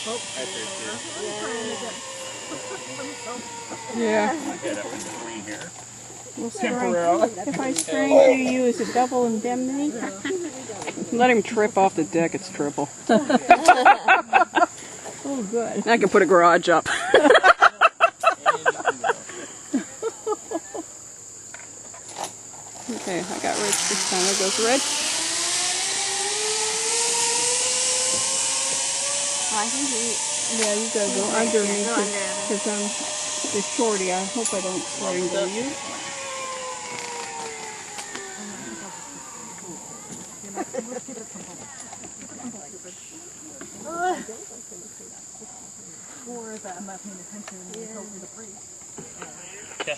Right there, Yeah. too. Get up in between here. We'll if I strangle you, is it double indemnity? Let him trip off the deck, it's triple. Oh, good. I can put a garage up. Okay, I got Rich this time. There goes Rich. I think Yeah, you gotta go under me because I'm the shorty. I hope I don't strangle you. Or that I'm not paying attention and go for the break. Okay.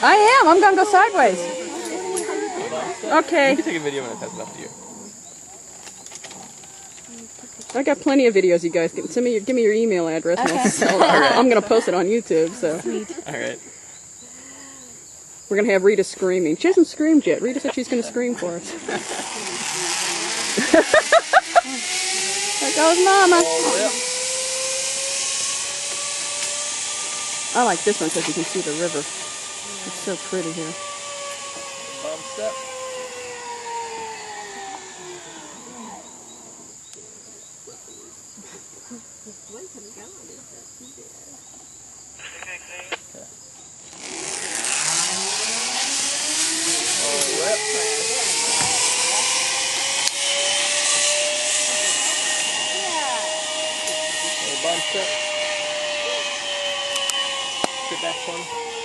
I am. I'm gonna go sideways. Okay. You can take a video when I pass it off to you. I got plenty of videos, you guys. Give me your email address. And I'll sell it. I'm gonna post it on YouTube. So. All right. We're gonna have Rita screaming. She hasn't screamed yet. Rita said she's gonna scream for us. There goes Mama. I like this one because you can see the river. It's so pretty here. Bump step. Bump step. Sit back one.